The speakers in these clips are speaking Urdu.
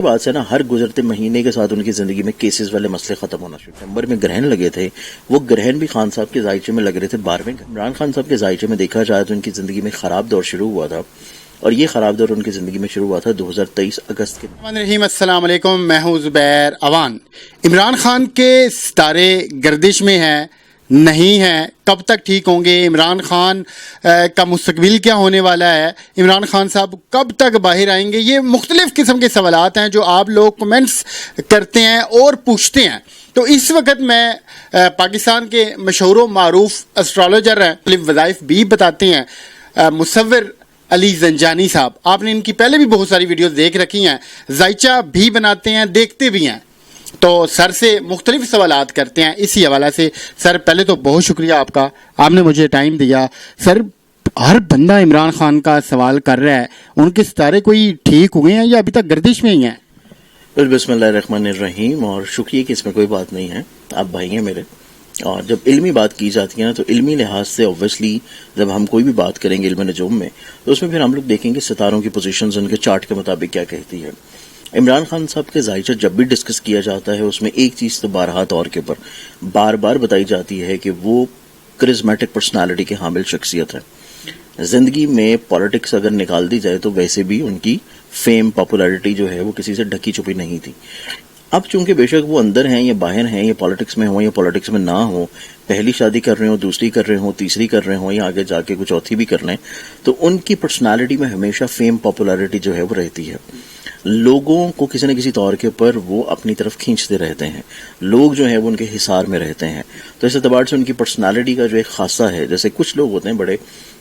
بات سے نا ہر گزرتے مہینے کے ساتھ ان کی زندگی میں کیسز والے مسئلے ختم ہونا شروع. ستمبر میں گرہن لگے تھے، وہ گرہن بھی خان صاحب کے ذائچے میں لگ رہے تھے 12ویں. عمران خان صاحب کے ذائچے میں دیکھا جائے تو ان کی زندگی میں خراب دور شروع ہوا تھا، اور یہ خراب دور ان کی زندگی میں شروع ہوا تھا 2023 اگست کے. السلام علیکم، میں ہوں زبیر اوان. عمران خان کے ستارے گردش میں ہیں، نہیں ہیں، کب تک ٹھیک ہوں گے؟ عمران خان کا مستقبل کیا ہونے والا ہے؟ عمران خان صاحب کب تک باہر آئیں گے؟ یہ مختلف قسم کے سوالات ہیں جو آپ لوگ کمنٹس کرتے ہیں اور پوچھتے ہیں. تو اس وقت میں پاکستان کے مشہور و معروف اسٹرالوجر ہیں، مختلف وظائف بھی بتاتے ہیں، مصور علی زنجانی صاحب. آپ نے ان کی پہلے بھی بہت ساری ویڈیوز دیکھ رکھی ہیں، ذائچہ بھی بناتے ہیں، دیکھتے بھی ہیں. تو سر سے مختلف سوالات کرتے ہیں اسی حوالہ سے. سر پہلے تو بہت شکریہ آپ کا، آپ نے مجھے ٹائم دیا. سر ہر بندہ عمران خان کا سوال کر رہا ہے، ان کے ستارے کوئی ٹھیک ہوئے ہیں یا ابھی تک گردش میں ہی ہیں؟ بسم اللہ الرحمن الرحیم، اور شکریہ کہ اس میں کوئی بات نہیں ہے، آپ بھائی ہیں میرے. اور جب علمی بات کی جاتی ہے نا تو علمی لحاظ سے اوبویسلی جب ہم کوئی بھی بات کریں گے علم نجوم میں تو اس میں پھر ہم لوگ دیکھیں گے ستاروں کی پوزیشنز ان کے چارٹ کے مطابق کیا کہتی ہے. عمران خان صاحب کے ذائچہ جب بھی ڈسکس کیا جاتا ہے اس میں ایک چیز تو بارہا طور کے اوپر بار بار بتائی جاتی ہے کہ وہ کرزمیٹک پرسنالٹی کے حامل شخصیت ہے. زندگی میں پالیٹکس اگر نکال دی جائے تو ویسے بھی ان کی فیم پاپولیرٹی جو ہے وہ کسی سے ڈھکی چھپی نہیں تھی. اب چونکہ بے شک وہ اندر ہیں یا باہر ہیں یا پالیٹکس میں ہوں یا پالیٹکس میں نہ ہوں، پہلی شادی کر رہے ہوں، دوسری کر رہے ہوں، تیسری کر رہے ہوں یا آگے جا کے کچھ چوتھی بھی کر لیں، تو ان کی پرسنالٹی میں ہمیشہ فیم پاپولیرٹی جو ہے وہ رہتی ہے. لوگوں کو کسی نہ کسی طور کے اوپر وہ اپنی طرف کھینچتے رہتے ہیں، لوگ جو ہیں وہ ان کے حصار میں رہتے ہیں. تو اس اعتبار سے ان کی پرسنالٹی کا جو ایک خاصہ ہے، جیسے کچھ لوگ ہوتے ہیں بڑے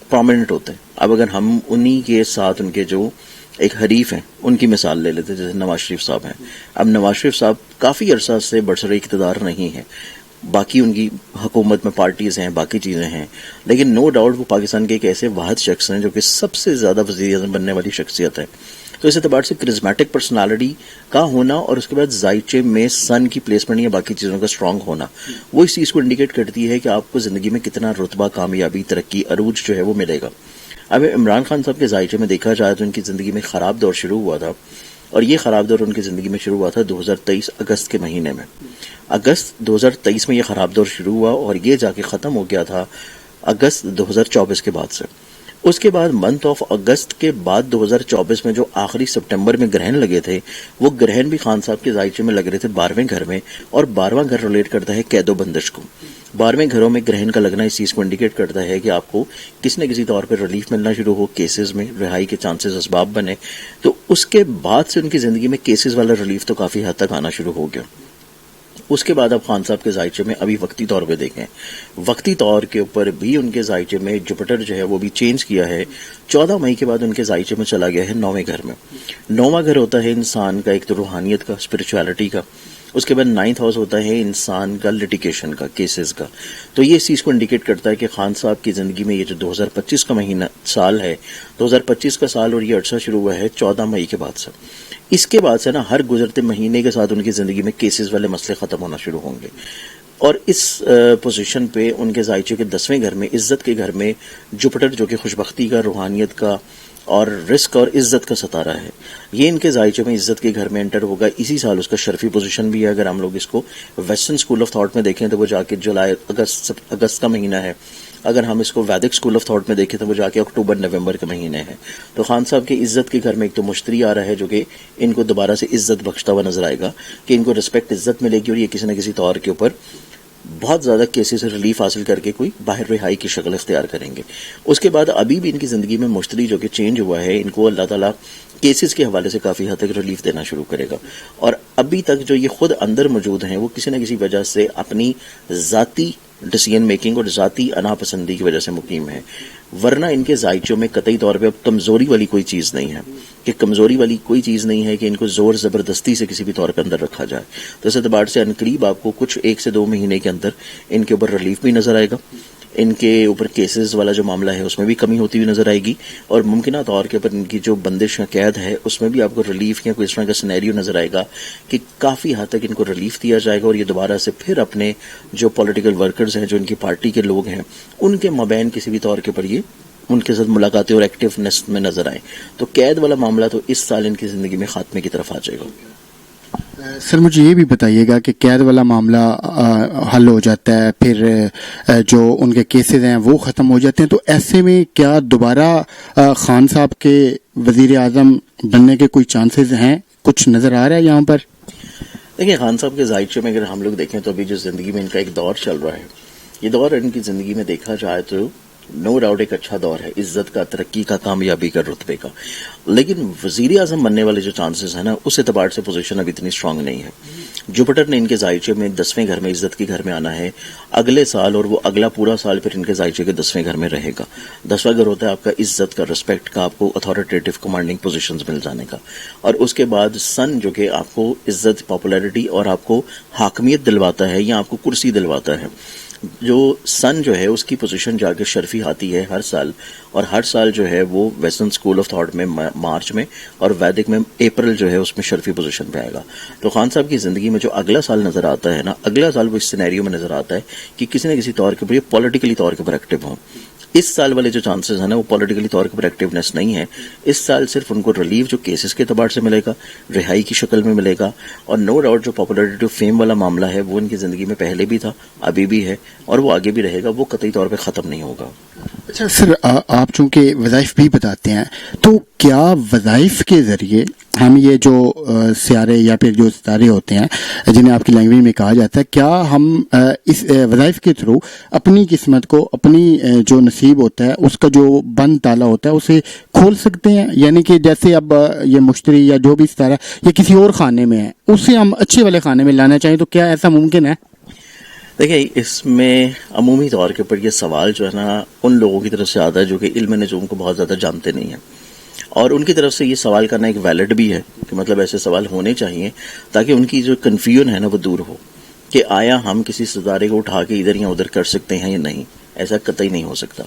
پرومیننٹ ہوتے ہیں. اب اگر ہم انہی کے ساتھ ان کے جو ایک حریف ہیں ان کی مثال لے لیتے جیسے نواز شریف صاحب ہیں. اب نواز شریف صاحب کافی عرصہ سے برسر اقتدار نہیں ہیں، باقی ان کی حکومت میں پارٹیز ہیں، باقی چیزیں ہیں، لیکن نو ڈاؤٹ وہ پاکستان کے ایک ایسے واحد شخص ہیں جو کہ سب سے زیادہ وزیر اعظم بننے والی شخصیت ہے. تو اس اعتبار سے کرزمیٹک پرسنالٹی کا ہونا اور اس کے بعد ذائچے میں سن کی پلیسمنٹ یا باقی چیزوں کا اسٹرانگ ہونا، وہ اس چیز کو انڈیکیٹ کرتی ہے کہ آپ کو زندگی میں کتنا رتبہ، کامیابی، ترقی، عروج جو ہے وہ ملے گا. اب عمران خان صاحب کے ذائچے میں دیکھا جائے تو ان کی زندگی میں خراب دور شروع ہوا تھا، اور یہ خراب دور ان کی زندگی میں شروع ہوا تھا 2023 اگست کے مہینے میں. اگست 2023 میں یہ خراب دور شروع ہوا اور یہ جا کے ختم ہو گیا تھا اگست 2024 کے بعد سے. اس کے بعد منتھ آف اگست کے بعد 2024 میں جو آخری سپٹمبر میں گرہن لگے تھے، وہ گرہن بھی خان صاحب کے ذائچے میں لگ رہے تھے 12ویں گھر میں، اور 12واں گھر ریلیٹ کرتا ہے قید و بندش کو. 12ویں گھروں میں گرہن کا لگنا اس چیز کو انڈیکیٹ کرتا ہے کہ آپ کو کسی نہ کسی طور پہ ریلیف ملنا شروع ہو، کیسز میں رہائی کے چانسز اسباب بنے. تو اس کے بعد سے ان کی زندگی میں کیسز والا ریلیف تو کافی حد تک آنا شروع ہو گیا. اس کے بعد اب خان صاحب کے ذائچے میں ابھی وقتی طور پہ دیکھیں، وقتی طور کے اوپر بھی ان کے ذائچے میں جوپیٹر جو ہے وہ بھی چینج کیا ہے. 14 مئی کے بعد ان کے ذائچے میں چلا گیا ہے 9ویں گھر میں. 9واں گھر ہوتا ہے انسان کا ایک تو روحانیت کا، اسپرچویلٹی کا. اس کے بعد 9th ہاؤس ہوتا ہے انسان کا لٹیگیشن کا، کیسز کا. تو یہ اس چیز کو انڈیکیٹ کرتا ہے کہ خان صاحب کی زندگی میں یہ جو 2025 کا مہینہ سال ہے، 2025 کا سال اور یہ عرصہ شروع ہوا ہے 14 مئی کے بعد سے. اس کے بعد سے نا ہر گزرتے مہینے کے ساتھ ان کی زندگی میں کیسز والے مسئلے ختم ہونا شروع ہوں گے. اور اس پوزیشن پہ ان کے ذائچے کے 10ویں گھر میں، عزت کے گھر میں، جوپیٹر جو کہ خوشبختی کا، روحانیت کا اور رزق اور عزت کا ستارہ ہے، یہ ان کے ذائچے میں عزت کے گھر میں انٹر ہوگا. اسی سال اس کا شرفی پوزیشن بھی ہے. اگر ہم لوگ اس کو ویسٹرن اسکول آف تھاٹ میں دیکھیں تو وہ جا کے جولائی اگست کا مہینہ ہے. اگر ہم اس کو ویدک اسکول آف تھاٹ میں دیکھیں تو وہ جا کے اکتوبر نومبر کے مہینے ہیں. تو خان صاحب کے عزت کے گھر میں ایک تو مشتری آ رہا ہے جو کہ ان کو دوبارہ سے عزت بخشتا ہوا نظر آئے گا، کہ ان کو رسپیکٹ، عزت ملے گی، اور یہ کسی نہ کسی طور کے اوپر بہت زیادہ کیسز سے ریلیف حاصل کر کے کوئی باہر رہائی کی شکل اختیار کریں گے. اس کے بعد ابھی بھی ان کی زندگی میں مشتری جو کہ چینج ہوا ہے، ان کو اللہ تعالیٰ کیسز کے حوالے سے کافی حد تک ریلیف دینا شروع کرے گا. اور ابھی تک جو یہ خود اندر موجود ہیں وہ کسی نہ کسی وجہ سے اپنی ذاتی ڈیسیژن میکنگ اور ذاتی انا پسندی کی وجہ سے مقیم ہے. ورنہ ان کے ذائچوں میں قطعی طور پہ اب کمزوری والی کوئی چیز نہیں ہے، کہ کمزوری والی کوئی چیز نہیں ہے کہ ان کو زور زبردستی سے کسی بھی طور پہ اندر رکھا جائے. تو اس اعتبار سے عنقریب آپ کو کچھ 1 سے 2 مہینے کے اندر ان کے اوپر ریلیف بھی نظر آئے گا. ان کے اوپر کیسز والا جو معاملہ ہے اس میں بھی کمی ہوتی ہوئی نظر آئے گی، اور ممکنہ طور کے اوپر ان کی جو بندش یا قید ہے اس میں بھی آپ کو ریلیف یا کوئی اس طرح کا سینیریو نظر آئے گا کہ کافی حد تک ان کو ریلیف دیا جائے گا. اور یہ دوبارہ سے پھر اپنے جو پولیٹیکل ورکرز ہیں، جو ان کی پارٹی کے لوگ ہیں، ان کے مابین کسی بھی طور کے اوپر یہ ان کے ساتھ ملاقاتیں اور ایکٹیونیس میں نظر آئیں، تو قید والا معاملہ تو اس سال ان کی زندگی میں خاتمے کی طرف آ جائے گا۔ سر مجھے یہ بھی بتائیے گا کہ قید والا معاملہ حل ہو جاتا ہے، پھر جو ان کے کیسز ہیں وہ ختم ہو جاتے ہیں، تو ایسے میں کیا دوبارہ خان صاحب کے وزیر اعظم بننے کے کوئی چانسز ہیں؟ کچھ نظر آ رہا ہے یہاں پر؟ دیکھیں، خان صاحب کے ذائچے میں اگر ہم لوگ دیکھیں تو ابھی جو زندگی میں ان کا ایک دور چل رہا ہے، یہ دور ان کی زندگی میں دیکھا جائے تو نو ڈاؤٹ ایک اچھا دور ہے، عزت کا، ترقی کا، کامیابی کا، رتبے کا، لیکن وزیر اعظم بننے والے جو چانسز ہیں نا، اس اعتبار سے پوزیشن ابھی اتنی اسٹرانگ نہیں ہے۔ جوپٹر نے ان کے ذائچے میں 10ویں گھر میں، عزت کے گھر میں آنا ہے اگلے سال، اور وہ اگلا پورا سال پھر ان کے ذائچے کے 10ویں گھر میں رہے گا۔ 10واں گھر ہوتا ہے آپ کا عزت کا، رسپیکٹ کا، آپ کو اتھارٹیٹیو کمانڈنگ پوزیشنز مل جانے کا، اور اس کے بعد سن جو کہ آپ کو عزت، پاپولیرٹی اور آپ کو حاکمیت دلواتا ہے یا آپ کو کرسی دلواتا ہے۔ جو سن جو ہے اس کی پوزیشن جا کے شرفی آتی ہے ہر سال، اور ہر سال جو ہے وہ ویسٹرن اسکول آف تھاٹ میں مارچ میں اور ویدک میں اپریل جو ہے اس میں شرفی پوزیشن پہ آئے گا۔ تو خان صاحب کی زندگی میں جو اگلا سال نظر آتا ہے نا، اگلا سال وہ اس سینیریو میں نظر آتا ہے کہ کسی نہ کسی طور کے اوپر یہ پولیٹیکلی طور کے اوپر ایکٹیو ہوں۔ اس سال والے جو چانسز ہیں نا، وہ پولیٹیکلی طور کے اوپر ایکٹیونیس نہیں ہے۔ اس سال صرف ان کو ریلیف جو کیسز کے اعتبار سے ملے گا، رہائی کی شکل میں ملے گا، اور نو ڈاؤٹ جو پاپولیرٹی فیم والا معاملہ ہے وہ ان کی زندگی میں پہلے بھی تھا، ابھی بھی ہے، اور وہ آگے بھی رہے گا، وہ قطعی طور پہ ختم نہیں ہوگا۔ اچھا سر، آپ چونکہ وظائف بھی بتاتے ہیں، تو کیا وظائف کے ذریعے ہم یہ جو سیارے یا پھر جو ستارے ہوتے ہیں جنہیں آپ کی لینگویج میں کہا جاتا ہے، کیا ہم اس وظائف کے تھرو اپنی قسمت کو، اپنی جو نصیب ہوتا ہے اس کا جو بند تالا ہوتا ہے اسے کھول سکتے ہیں؟ یعنی کہ جیسے اب یہ مشتری یا جو بھی ستارہ یہ کسی اور خانے میں ہے، اسے ہم اچھے والے خانے میں لانا چاہیں تو کیا ایسا ممکن ہے؟ دیکھیں، اس میں عمومی طور کے اوپر یہ سوال جو ہے نا ان لوگوں کی طرف سے آتا ہے جو کہ علم نجوم کو بہت زیادہ جانتے نہیں ہیں، اور ان کی طرف سے یہ سوال کرنا ایک ویلڈ بھی ہے کہ مطلب ایسے سوال ہونے چاہیے تاکہ ان کی جو کنفیوژن ہے نا وہ دور ہو کہ آیا ہم کسی ستارے کو اٹھا کے ادھر یا ادھر کر سکتے ہیں یا نہیں۔ ایسا قطعی نہیں ہو سکتا۔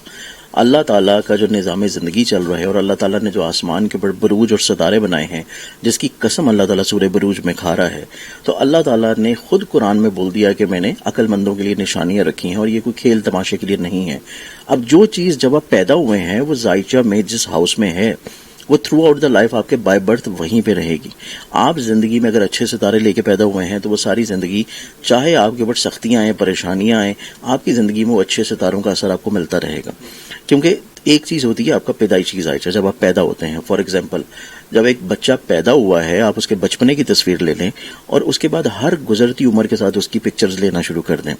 اللہ تعالیٰ کا جو نظام زندگی چل رہا ہے، اور اللہ تعالیٰ نے جو آسمان کے اوپر بروج اور ستارے بنائے ہیں جس کی قسم اللہ تعالیٰ سورہ بروج میں کھا رہا ہے، تو اللہ تعالیٰ نے خود قرآن میں بول دیا کہ میں نے عقل مندوں کے لیے نشانیاں رکھی ہیں، اور یہ کوئی کھیل تماشے کے لیے نہیں ہے۔ اب جو چیز جب آپ پیدا ہوئے ہیں وہ ذائچہ میں جس ہاؤس میں ہے وہ تھرو آؤٹ دا لائف آپ کے بائی برتھ وہیں پہ رہے گی۔ آپ زندگی میں اگر اچھے ستارے لے کے پیدا ہوئے ہیں تو وہ ساری زندگی، چاہے آپ کے اوپر سختیاں آئیں، پریشانیاں آئیں، آپ کی زندگی میں وہ اچھے ستاروں کا اثر آپ کو ملتا رہے گا۔ کیونکہ ایک چیز ہوتی ہے آپ کا پیدائشی ذائچہ، جب آپ پیدا ہوتے ہیں، فار ایگزامپل جب ایک بچہ پیدا ہوا ہے آپ اس کے بچپنے کی تصویر لے لیں اور اس کے بعد ہر گزرتی عمر کے ساتھ اس کی پکچرز لینا شروع کر دیں،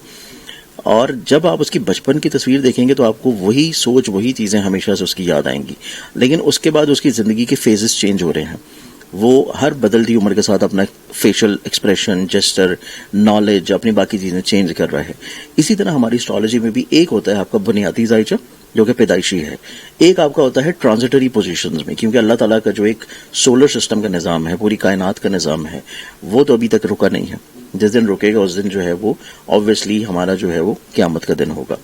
اور جب آپ اس کی بچپن کی تصویر دیکھیں گے تو آپ کو وہی سوچ، وہی چیزیں ہمیشہ سے اس کی یاد آئیں گی، لیکن اس کے بعد اس کی زندگی کے فیزز چینج ہو رہے ہیں۔ وہ ہر بدلتی عمر کے ساتھ اپنا فیشل ایکسپریشن، جسچر، نالج، اپنی باقی چیزیں چینج کر رہا ہے۔ اسی طرح ہماری اسٹرالوجی میں بھی ایک ہوتا ہے آپ کا بنیادی ذائچہ جو کہ پیدائشی ہے، ایک آپ کا ہوتا ہے ٹرانزٹری پوزیشنز میں، کیونکہ اللہ تعالیٰ کا جو ایک سولر سسٹم کا نظام ہے، پوری کائنات کا نظام ہے، وہ تو ابھی تک رکا نہیں ہے۔ جس دن رکے گا اس دن جو ہے وہ obviously ہمارا جو ہے وہ قیامت کا دن ہوگا۔